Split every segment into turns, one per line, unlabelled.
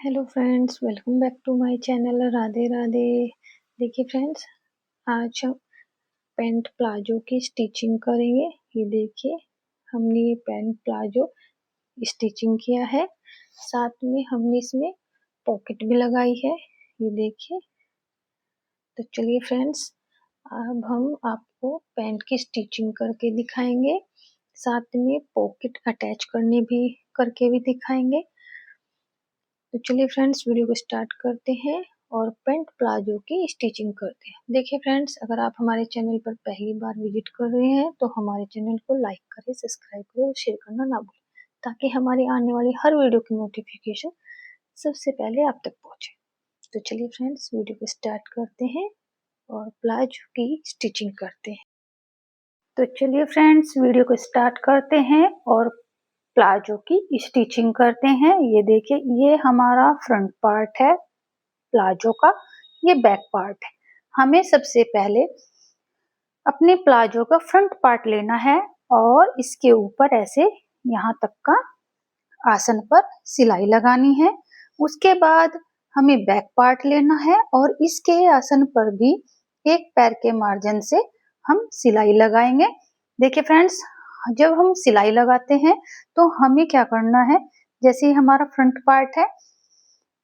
Hello friends, welcome back to my channel. Radhe Radhe. देखिए friends, आज हम पैंट प्लाजो की स्टिचिंग करेंगे। ये देखिए, हमने ये पैंट प्लाजो स्टिचिंग किया है। साथ में हमने इसमें पॉकेट भी लगाई है। ये देखिए। तो चलिए फ्रेंड्स, अब हम आपको पैंट की स्टिचिंग करके दिखाएंगे। साथ में पॉकेट अटैच करके भी दिखाएंगे। तो चलिए फ्रेंड्स, वीडियो को स्टार्ट करते हैं और पैंट प्लाजो की स्टिचिंग करते हैं। देखिए फ्रेंड्स, अगर आप हमारे चैनल पर पहली बार विजिट कर रहे हैं तो हमारे चैनल को लाइक करें, सब्सक्राइब करें और शेयर करना ना भूलें, ताकि हमारी आने वाली हर वीडियो की नोटिफिकेशन सबसे पहले आप तक पहुंचे। तो चलिए फ्रेंड्स, वीडियो को स्टार्ट करते हैं और प्लाजो की स्टिचिंग करते हैं। तो चलिए फ्रेंड्स, वीडियो को स्टार्ट करते हैं और प्लाजो की स्टिचिंग करते हैं। ये देखिए, ये हमारा फ्रंट पार्ट है प्लाजो का, ये बैक पार्ट है। हमें सबसे पहले अपने प्लाजो का फ्रंट पार्ट लेना है और इसके ऊपर ऐसे यहाँ तक का आसन पर सिलाई लगानी है। उसके बाद हमें बैक पार्ट लेना है और इसके आसन पर भी एक पैर के मार्जिन से हम सिलाई लगाएंगे। देखिए फ्रेंड्स, जब हम सिलाई लगाते हैं तो हमें क्या करना है, जैसे हमारा फ्रंट पार्ट है,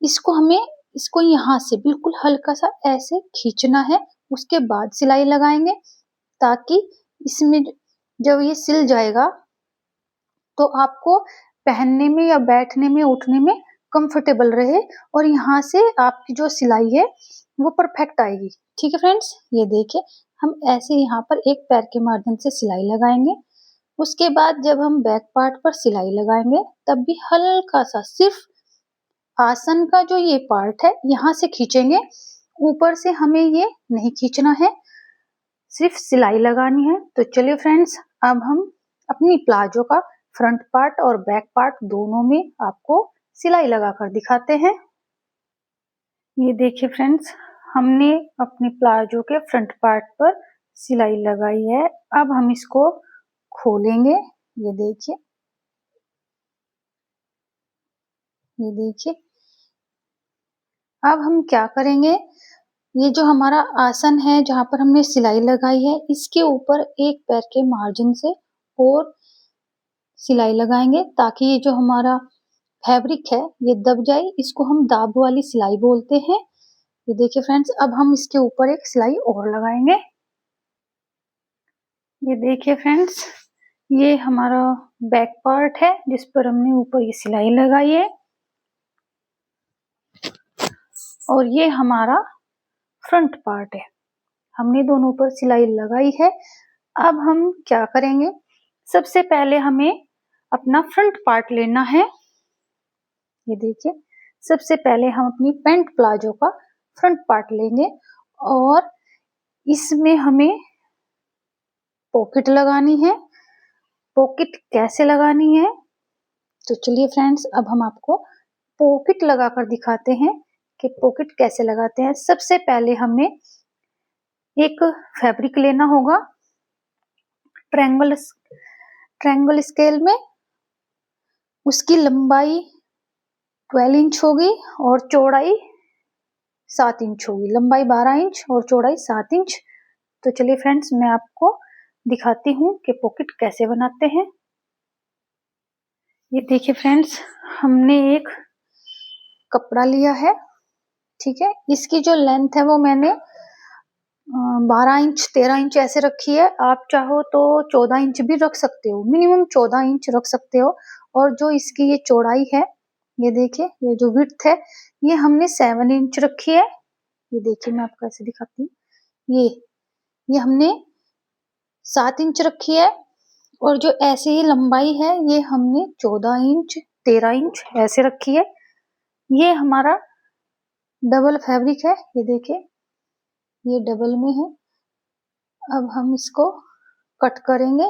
इसको यहाँ से बिल्कुल हल्का सा ऐसे खींचना है। उसके बाद सिलाई लगाएंगे, ताकि इसमें जब ये सिल जाएगा तो आपको पहनने में या बैठने में उठने में कंफर्टेबल रहे और यहाँ से आपकी जो सिलाई है वो परफेक्ट आएगी। ठीक है फ्रेंड्स, ये देखिए, हम ऐसे यहाँ पर एक पैर के मार्जिन से सिलाई लगाएंगे। उसके बाद जब हम बैक पार्ट पर सिलाई लगाएंगे तब भी हल्का सा, सिर्फ आसन का जो ये पार्ट है यहाँ से खींचेंगे, ऊपर से हमें ये नहीं खींचना है, सिर्फ सिलाई लगानी है। तो चलिए फ्रेंड्स, अब हम अपनी प्लाजो का फ्रंट पार्ट और बैक पार्ट दोनों में आपको सिलाई लगाकर दिखाते हैं। ये देखिए फ्रेंड्स, हमने अपने प्लाजो के फ्रंट पार्ट पर सिलाई लगाई है। अब हम इसको खोलेंगे। ये देखिए, ये देखिए, अब हम क्या करेंगे, ये जो हमारा आसन है जहाँ पर हमने सिलाई लगाई है, इसके ऊपर एक पैर के मार्जिन से और सिलाई लगाएंगे, ताकि ये जो हमारा फैब्रिक है ये दब जाए। इसको हम दाब वाली सिलाई बोलते हैं। ये देखिए फ्रेंड्स, अब हम इसके ऊपर एक सिलाई और लगाएंगे। ये देखिए फ्रेंड्स, ये हमारा बैक पार्ट है जिस पर हमने ऊपर ये सिलाई लगाई है, और ये हमारा फ्रंट पार्ट है। हमने दोनों पर सिलाई लगाई है। अब हम क्या करेंगे, सबसे पहले हमें अपना फ्रंट पार्ट लेना है। ये देखिए, सबसे पहले हम अपनी पैंट प्लाजो का फ्रंट पार्ट लेंगे और इसमें हमें पॉकेट लगानी है। पॉकेट कैसे लगानी है, तो चलिए फ्रेंड्स, अब हम आपको पॉकेट लगाकर दिखाते हैं कि पॉकेट कैसे लगाते हैं। सबसे पहले हमें एक फैब्रिक लेना होगा ट्रायंगल स्केल में। उसकी लंबाई 12 इंच होगी और चौड़ाई 7 इंच होगी। लंबाई 12 इंच और चौड़ाई 7 इंच। तो चलिए फ्रेंड्स, मैं आपको दिखाती हूँ कि पॉकेट कैसे बनाते हैं। ये देखिए फ्रेंड्स, हमने एक कपड़ा लिया है। ठीक है, इसकी जो लेंथ है वो मैंने 12 इंच 13 इंच ऐसे रखी है। आप चाहो तो 14 इंच भी रख सकते हो, मिनिमम 14 इंच रख सकते हो। और जो इसकी ये चौड़ाई है, ये देखिए, ये जो विड्थ है ये हमने 7 इंच रखी है। ये देखिए, मैं आपको ऐसे दिखाती हूँ। ये हमने 7 इंच रखी है और जो ऐसे ही लंबाई है ये हमने 14 इंच 13 इंच ऐसे रखी है। ये हमारा डबल फैब्रिक है। ये देखिए, ये डबल में है। अब हम इसको कट करेंगे।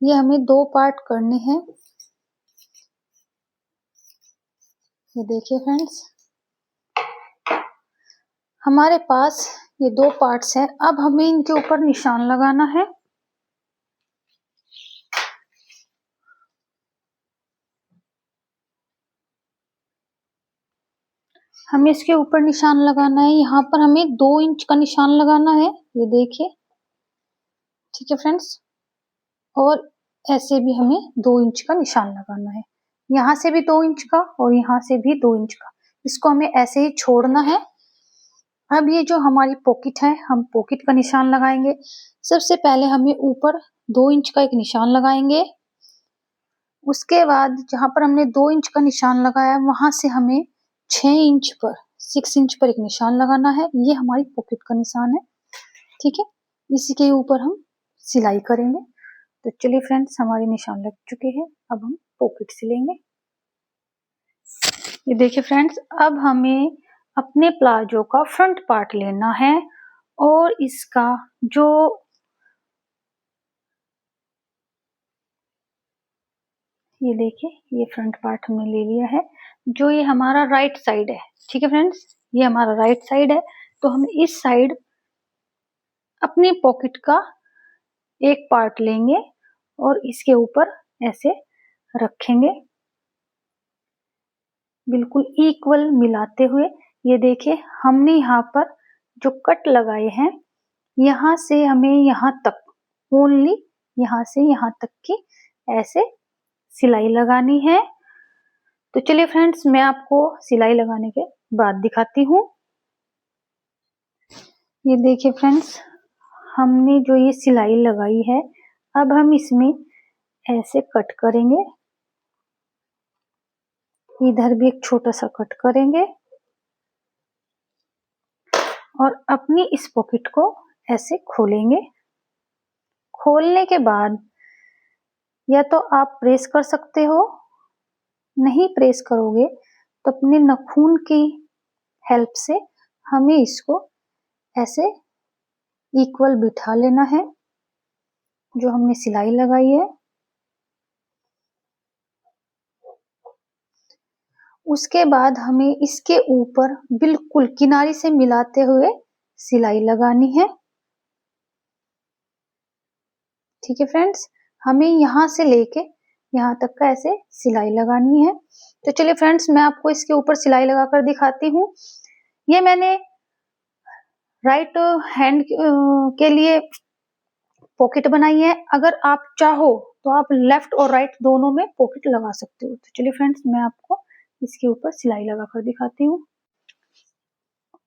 ये हमें 2 पार्ट करने हैं। ये देखिए फ्रेंड्स, हमारे पास ये 2 पार्ट्स हैं। अब हमें इनके ऊपर निशान लगाना है। हमें इसके ऊपर निशान लगाना है। यहाँ पर हमें 2 इंच का निशान लगाना है, ये देखिए। ठीक है फ्रेंड्स, और ऐसे भी हमें 2 इंच का निशान लगाना है। यहाँ से भी 2 इंच का और यहाँ से भी 2 इंच का। इसको हमें ऐसे ही छोड़ना है। अब ये जो हमारी पॉकेट है, हम पॉकेट का निशान लगाएंगे। सबसे पहले हमें ऊपर 2 इंच का एक निशान लगाएंगे। उसके बाद जहाँ पर हमने 2 इंच का निशान लगाया, वहां से हमें 6 इंच पर एक निशान लगाना है। ये हमारी पॉकेट का निशान है। ठीक है, इसी के ऊपर हम सिलाई करेंगे। तो चलिए फ्रेंड्स, हमारे निशान लग चुके हैं। अब हम पॉकेट सिलेंगे। ये देखिए फ्रेंड्स, अब हमें अपने प्लाजो का फ्रंट पार्ट लेना है और इसका जो ये देखिए, ये फ्रंट पार्ट हमने ले लिया है। जो ये हमारा राइट साइड है, ठीक है फ्रेंड्स, ये हमारा राइट साइड है। तो हम इस साइड अपनी पॉकेट का एक पार्ट लेंगे और इसके ऊपर ऐसे रखेंगे, बिल्कुल इक्वल मिलाते हुए। ये देखिए, हमने यहाँ पर जो कट लगाए हैं, यहाँ से हमें यहाँ तक, ओनली यहाँ से यहाँ तक की ऐसे सिलाई लगानी है। तो चलिए फ्रेंड्स, मैं आपको सिलाई लगाने के बाद दिखाती हूँ। ये देखिए फ्रेंड्स, हमने जो ये सिलाई लगाई है, अब हम इसमें ऐसे कट करेंगे। इधर भी एक छोटा सा कट करेंगे और अपनी इस पॉकेट को ऐसे खोलेंगे। खोलने के बाद या तो आप प्रेस कर सकते हो, नहीं प्रेस करोगे तो अपने नाखून की हेल्प से हमें इसको ऐसे इक्वल बिठा लेना है, जो हमने सिलाई लगाई है। उसके बाद हमें इसके ऊपर बिल्कुल किनारे से मिलाते हुए सिलाई लगानी है। ठीक है फ्रेंड्स, हमें यहाँ से लेके यहाँ तक का ऐसे सिलाई लगानी है। तो चलिए फ्रेंड्स, मैं आपको इसके ऊपर सिलाई लगाकर दिखाती हूँ। ये मैंने राइट हैंड के लिए पॉकेट बनाई है। अगर आप चाहो तो आप लेफ्ट और राइट दोनों में पॉकेट लगा सकते हो। तो चलिए फ्रेंड्स, मैं आपको इसके ऊपर सिलाई लगाकर दिखाती हूँ।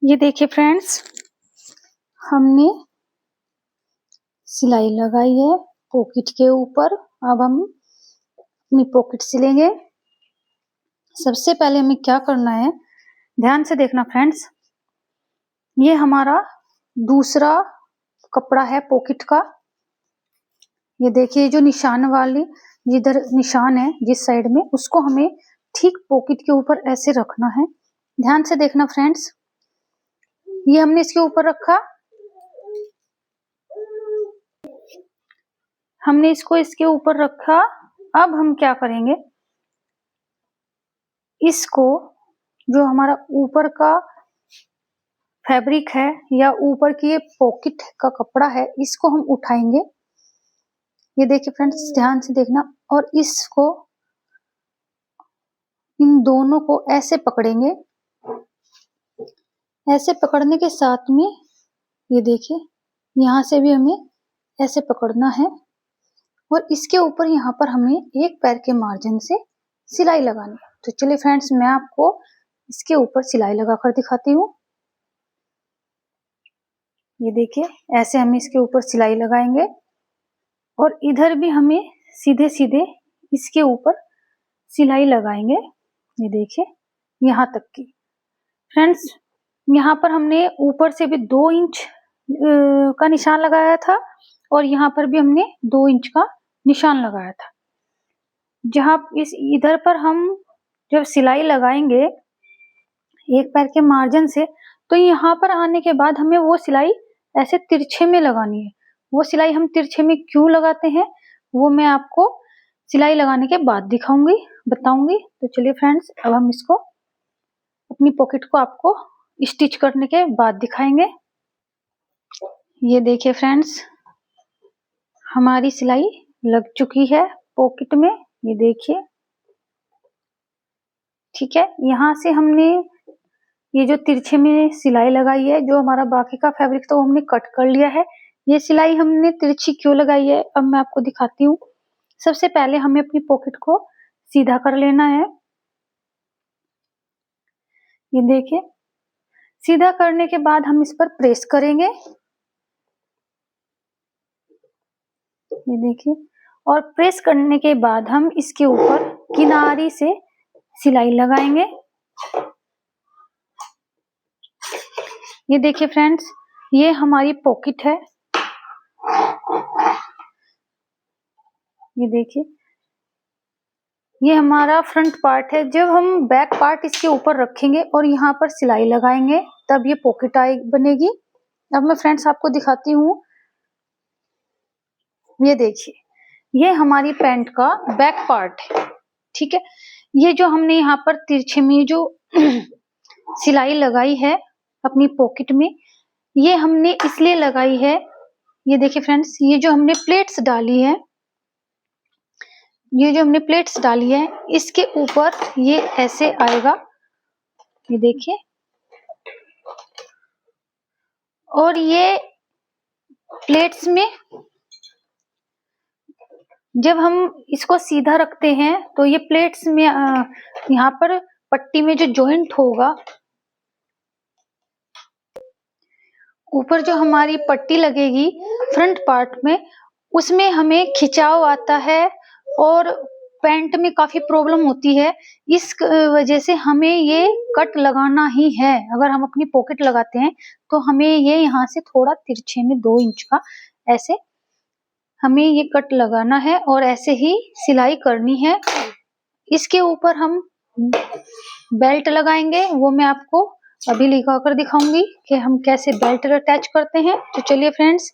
ये देखिए फ्रेंड्स, हमने सिलाई लगाई है पॉकेट के ऊपर। अब हम अपनी पॉकेट सिलेंगे। सबसे पहले हमें क्या करना है, ध्यान से देखना फ्रेंड्स। ये हमारा दूसरा कपड़ा है पॉकेट का। ये देखिए, जो निशान वाली जिधर निशान है जिस साइड में, उसको हमें ठीक पॉकेट के ऊपर ऐसे रखना है। ध्यान से देखना फ्रेंड्स, ये हमने इसके ऊपर रखा, हमने इसको इसके ऊपर रखा। अब हम क्या करेंगे, इसको जो हमारा ऊपर का फैब्रिक है या ऊपर की ये पॉकेट का कपड़ा है, इसको हम उठाएंगे। ये देखिए फ्रेंड्स, ध्यान से देखना, और इसको इन दोनों को ऐसे पकड़ेंगे। ऐसे पकड़ने के साथ में ये देखिए, यहाँ से भी हमें ऐसे पकड़ना है और इसके ऊपर यहाँ पर हमें एक पैर के मार्जिन से सिलाई लगानी है। तो चलिए फ्रेंड्स, मैं आपको इसके ऊपर सिलाई लगाकर दिखाती हूँ। ये देखिए, ऐसे हम इसके ऊपर सिलाई लगाएंगे और इधर भी हमें सीधे सीधे इसके ऊपर सिलाई लगाएंगे। ये देखिए, यहाँ तक की। फ्रेंड्स, यहाँ पर हमने ऊपर से भी 2 इंच का निशान लगाया था और यहाँ पर भी हमने 2 इंच का निशान लगाया था। जहाँ इस इधर पर हम जब सिलाई लगाएंगे एक पैर के मार्जिन से, तो यहाँ पर आने के बाद हमें वो सिलाई ऐसे तिरछे में लगानी है। वो सिलाई हम तिरछे में क्यों लगाते हैं, वो मैं आपको सिलाई लगाने के बाद दिखाऊंगी, बताऊंगी। तो चलिए फ्रेंड्स, अब हम इसको अपनी पॉकेट को आपको स्टिच करने के बाद दिखाएंगे। ये देखिए फ्रेंड्स, हमारी सिलाई लग चुकी है पॉकेट में। ये देखिए, ठीक है। यहाँ से हमने ये जो तिरछे में सिलाई लगाई है, जो हमारा बाकी का फैब्रिक तो हमने कट कर लिया है। ये सिलाई हमने तिरछी क्यों लगाई है, अब मैं आपको दिखाती हूँ। सबसे पहले हमें अपनी पॉकेट को सीधा कर लेना है। ये देखिए, सीधा करने के बाद हम इस पर प्रेस करेंगे। ये देखिए, और प्रेस करने के बाद हम इसके ऊपर किनारी से सिलाई लगाएंगे। ये देखिए फ्रेंड्स, ये हमारी पॉकेट है। ये देखिए, ये हमारा फ्रंट पार्ट है। जब हम बैक पार्ट इसके ऊपर रखेंगे और यहाँ पर सिलाई लगाएंगे तब ये पॉकेट बनेगी। अब मैं फ्रेंड्स आपको दिखाती हूँ। ये देखिए, ये हमारी पैंट का बैक पार्ट है, ठीक है। ये जो हमने यहाँ पर तिरछे में जो सिलाई लगाई है अपनी पॉकेट में, ये हमने इसलिए लगाई है। ये देखिए फ्रेंड्स, ये जो हमने प्लेट्स डाली है, ये जो हमने प्लेट्स डाली है, इसके ऊपर ये ऐसे आएगा। ये देखिए, और ये प्लेट्स में जब हम इसको सीधा रखते हैं तो ये प्लेट्स में यहाँ पर पट्टी में जो जॉइंट होगा, ऊपर जो हमारी पट्टी लगेगी फ्रंट पार्ट में, उसमें हमें खिंचाव आता है और पैंट में काफी प्रॉब्लम होती है। इस वजह से हमें ये कट लगाना ही है। अगर हम अपनी पॉकेट लगाते हैं तो हमें ये यहाँ से थोड़ा तिरछे में 2 इंच का ऐसे हमें ये कट लगाना है और ऐसे ही सिलाई करनी है। इसके ऊपर हम बेल्ट लगाएंगे, वो मैं आपको अभी लगा कर दिखाऊंगी कि हम कैसे बेल्ट अटैच करते हैं। तो चलिए फ्रेंड्स,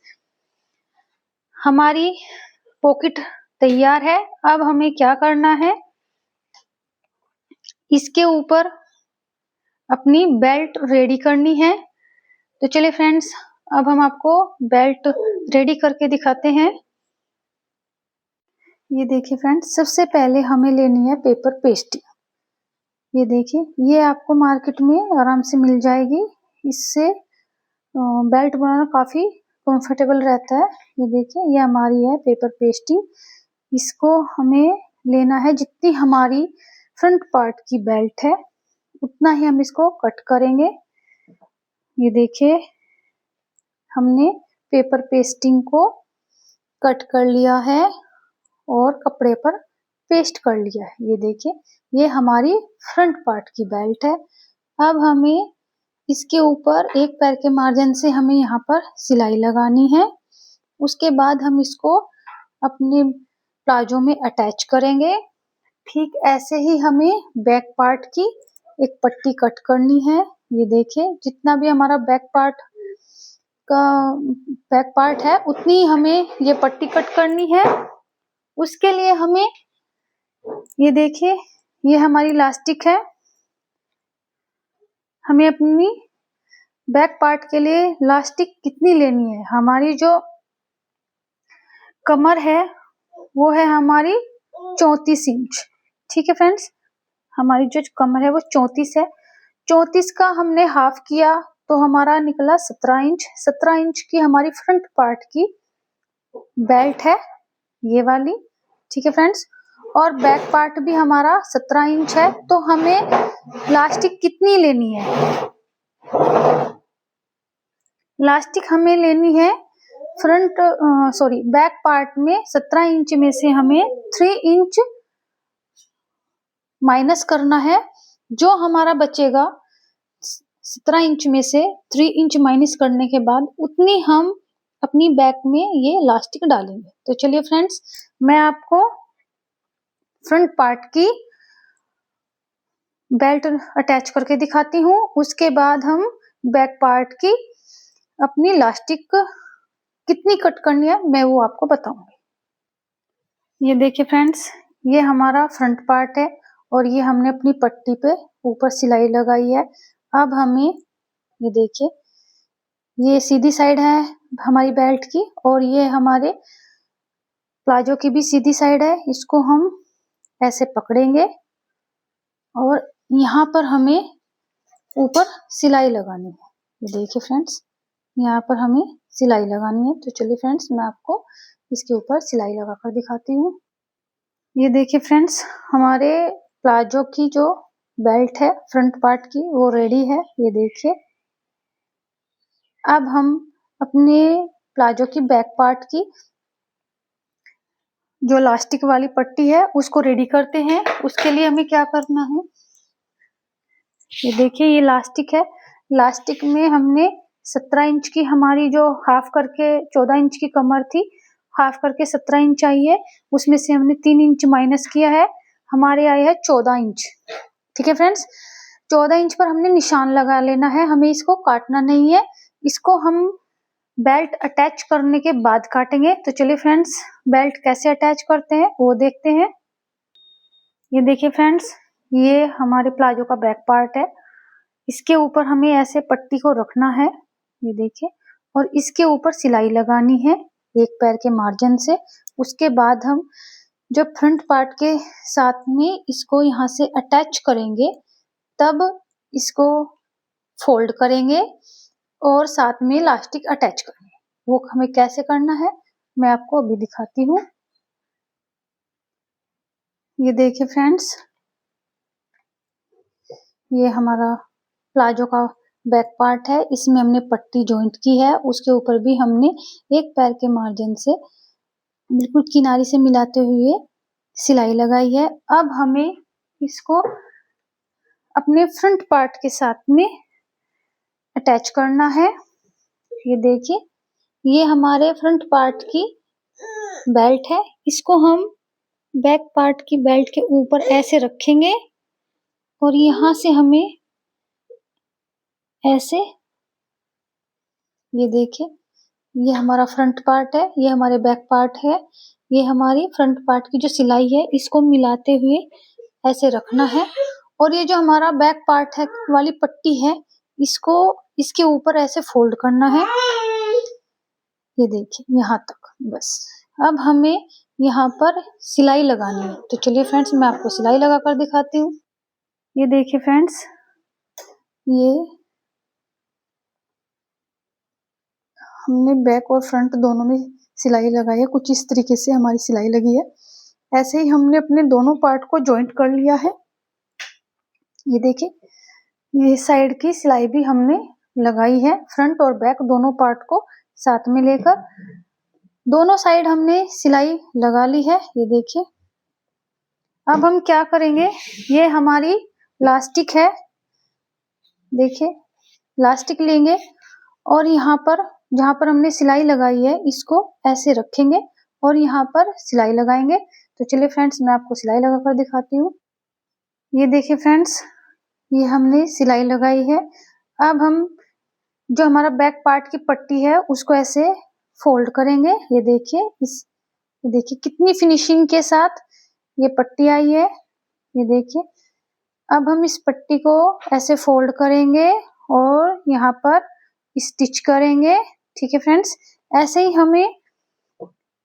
हमारी पॉकेट तैयार है। अब हमें क्या करना है, इसके ऊपर अपनी बेल्ट रेडी करनी है। तो चलिए फ्रेंड्स, अब हम आपको बेल्ट रेडी करके दिखाते हैं। ये देखिए फ्रेंड्स, सबसे पहले हमें लेनी है पेपर पेस्टिंग। ये देखिए, ये आपको मार्केट में आराम से मिल जाएगी। इससे बेल्ट बनाना काफी कंफर्टेबल रहता है। ये देखिए, ये हमारी है पेपर पेस्टिंग। इसको हमें लेना है, जितनी हमारी फ्रंट पार्ट की बेल्ट है उतना ही हम इसको कट करेंगे। ये देखिए, हमने पेपर पेस्टिंग को कट कर लिया है और कपड़े पर पेस्ट कर लिया है। ये देखिए, ये हमारी फ्रंट पार्ट की बेल्ट है। अब हमें इसके ऊपर एक पैर के मार्जिन से हमें यहाँ पर सिलाई लगानी है। उसके बाद हम इसको अपने प्लाजो में अटैच करेंगे। ठीक ऐसे ही हमें बैक पार्ट की एक पट्टी कट करनी है। ये देखिए, जितना भी हमारा बैक पार्ट है उतनी हमें ये पट्टी कट करनी है। उसके लिए हमें, ये देखिए, ये हमारी इलास्टिक है। हमें अपनी बैक पार्ट के लिए इलास्टिक कितनी लेनी है, हमारी जो कमर है वो है हमारी 34 इंच, ठीक है फ्रेंड्स। हमारी जो कमर है वो 34 है। 34 का हमने हाफ किया तो हमारा निकला 17 इंच। 17 इंच की हमारी फ्रंट पार्ट की बेल्ट है, ये वाली, ठीक है फ्रेंड्स। और बैक पार्ट भी हमारा 17 इंच है। तो हमें इलास्टिक कितनी लेनी है, इलास्टिक हमें लेनी है बैक पार्ट में 17 इंच में से हमें 3 इंच माइनस करना है। जो हमारा बचेगा 17 इंच में से 3 इंच माइनस करने के बाद उतनी हम अपनी बैक में ये इलास्टिक डालेंगे। तो चलिए फ्रेंड्स, मैं आपको फ्रंट पार्ट की बेल्ट अटैच करके दिखाती हूँ। उसके बाद हम बैक पार्ट की अपनी इलास्टिक कितनी कट करनी है मैं वो आपको बताऊंगी। ये देखिए फ्रेंड्स, ये हमारा फ्रंट पार्ट है और ये हमने अपनी पट्टी पे ऊपर सिलाई लगाई है। अब हमें, ये देखिए, ये सीधी साइड है हमारी बेल्ट की और ये हमारे प्लाजो की भी सीधी साइड है। इसको हम ऐसे पकड़ेंगे और यहाँ पर हमें
ऊपर सिलाई लगानी है। ये देखिए फ्रेंड्स, यहाँ पर हमें सिलाई लगानी है। तो चलिए फ्रेंड्स, मैं आपको इसके ऊपर सिलाई लगाकर दिखाती हूँ। ये देखिए फ्रेंड्स, हमारे प्लाजो की जो बेल्ट है फ्रंट पार्ट की वो रेडी है। ये देखिए, अब हम अपने प्लाजो की बैक पार्ट की जो इलास्टिक वाली पट्टी है उसको रेडी करते हैं। उसके लिए हमें क्या करना है, ये देखिए ये इलास्टिक है। इलास्टिक में हमने 17 इंच की, हमारी जो हाफ करके 14 इंच की कमर थी, हाफ करके 17 इंच आई है, उसमें से हमने 3 इंच माइनस किया है, हमारे आए है 14 इंच। ठीक है फ्रेंड्स, 14 इंच पर हमने निशान लगा लेना है, हमें इसको काटना नहीं है। इसको हम बेल्ट अटैच करने के बाद काटेंगे। तो चलिए फ्रेंड्स, बेल्ट कैसे अटैच करते हैं वो देखते हैं। ये देखिए फ्रेंड्स, ये हमारे प्लाजो का बैक पार्ट है। इसके ऊपर हमें ऐसे पट्टी को रखना है, ये देखिए, और इसके ऊपर सिलाई लगानी है एक पैर के मार्जिन से। उसके बाद हम जब फ्रंट पार्ट के साथ में इसको यहाँ से अटैच करेंगे, तब इसको फोल्ड करेंगे और साथ में इलास्टिक अटैच करेंगे। वो हमें कैसे करना है मैं आपको अभी दिखाती हूँ। ये देखिए फ्रेंड्स, ये हमारा प्लाजो का बैक पार्ट है। इसमें हमने पट्टी जॉइंट की है, उसके ऊपर भी हमने एक पैर के मार्जिन से बिल्कुल किनारे से मिलाते हुए सिलाई लगाई है। अब हमें इसको अपने फ्रंट पार्ट के साथ में अटैच करना है। ये देखिए, ये हमारे फ्रंट पार्ट की बेल्ट है। इसको हम बैक पार्ट की बेल्ट के ऊपर ऐसे रखेंगे और यहाँ से हमें ऐसे, ये देखिए, ये हमारा फ्रंट पार्ट है, ये हमारे बैक पार्ट है। ये हमारी फ्रंट पार्ट की जो सिलाई है इसको मिलाते हुए ऐसे रखना है, और ये जो हमारा बैक पार्ट है वाली पट्टी है, इसको इसके ऊपर ऐसे फोल्ड करना है। ये देखिए यहाँ तक, बस। अब हमें यहाँ पर सिलाई लगानी है। तो चलिए फ्रेंड्स, मैं आपको सिलाई लगा कर दिखाती हूँ। ये देखिए फ्रेंड्स, ये हमने बैक और फ्रंट दोनों में सिलाई लगाई है। कुछ इस तरीके से हमारी सिलाई लगी है। ऐसे ही हमने अपने दोनों पार्ट को जॉइंट कर लिया है। ये देखिए, ये साइड की सिलाई भी हमने लगाई है। फ्रंट और बैक दोनों पार्ट को साथ में लेकर दोनों साइड हमने सिलाई लगा ली है। ये देखिए, अब हम क्या करेंगे, ये हमारी इलास्टिक है, देखिए इलास्टिक लेंगे और यहाँ पर जहाँ पर हमने सिलाई लगाई है इसको ऐसे रखेंगे और यहाँ पर सिलाई लगाएंगे। तो चलिए फ्रेंड्स, मैं आपको सिलाई लगाकर दिखाती हूँ। ये देखिए फ्रेंड्स, ये हमने सिलाई लगाई है। अब हम जो हमारा बैक पार्ट की पट्टी है उसको ऐसे फोल्ड करेंगे। ये देखिए, ये देखिए कितनी फिनिशिंग के साथ ये पट्टी आई है। ये देखिए, अब हम इस पट्टी को ऐसे फोल्ड करेंगे और यहाँ पर स्टिच करेंगे। ठीक है फ्रेंड्स, ऐसे ही हमें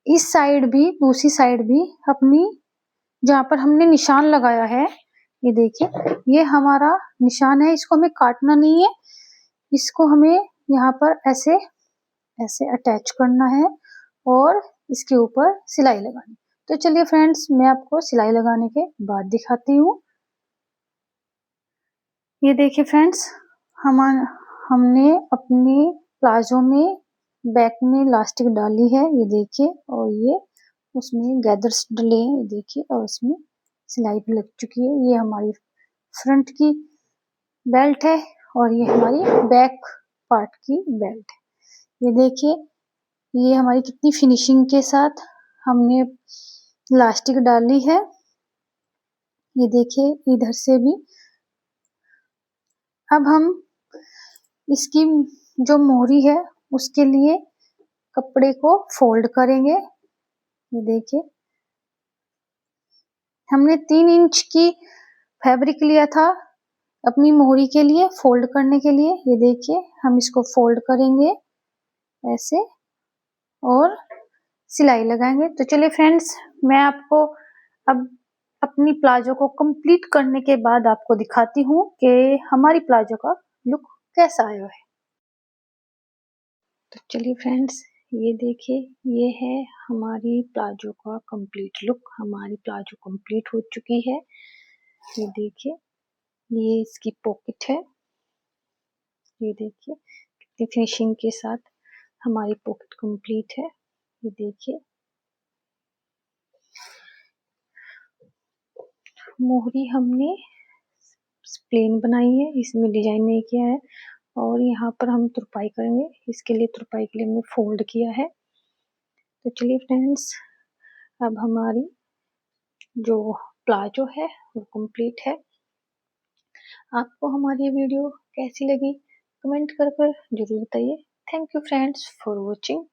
इस साइड भी, दूसरी साइड भी अपनी जहाँ पर हमने निशान लगाया है, ये देखिए ये हमारा निशान है, इसको हमें काटना नहीं है। इसको हमें यहाँ पर ऐसे ऐसे अटैच करना है और इसके ऊपर सिलाई लगानी। तो चलिए फ्रेंड्स, मैं आपको सिलाई लगाने के बाद दिखाती हूँ। ये देखिए फ्रेंड्स, हमने अपने प्लाजो में बैक में इलास्टिक डाली है, ये देखिए, और ये उसमें गैदर्स डले हैं, ये देखिए, और इसमें सिलाई भी लग चुकी है। ये हमारी फ्रंट की बेल्ट है और ये हमारी बैक पार्ट की बेल्ट है। ये देखिए, ये हमारी कितनी फिनिशिंग के साथ हमने इलास्टिक डाली है। ये देखिए इधर से भी। अब हम इसकी जो मोहरी है उसके लिए कपड़े को फोल्ड करेंगे। ये देखिए, हमने 3 इंच की फैब्रिक लिया था अपनी मोहरी के लिए फोल्ड करने के लिए। ये देखिए, हम इसको फोल्ड करेंगे ऐसे और सिलाई लगाएंगे। तो चलिए फ्रेंड्स, मैं आपको अब अपनी प्लाजो को कंप्लीट करने के बाद आपको दिखाती हूँ कि हमारी प्लाजो का लुक कैसा आया है।
तो चलिए फ्रेंड्स, ये देखिए, ये है हमारी प्लाजो का कंप्लीट लुक। हमारी प्लाजो कंप्लीट हो चुकी है। ये देखिए, ये इसकी पॉकेट है। ये देखिए कितनी फिनिशिंग के साथ हमारी पॉकेट कंप्लीट है। ये देखिए, मोहरी हमने प्लेन बनाई है, इसमें डिजाइन नहीं किया है। और यहाँ पर हम तुरपाई करेंगे, इसके लिए तुरपाई के लिए हमने फोल्ड किया है। तो चलिए फ्रेंड्स, अब हमारी जो प्लाजो है वो कंप्लीट है। आपको हमारी वीडियो कैसी लगी कमेंट कर जरूर बताइए। Thank you friends for watching.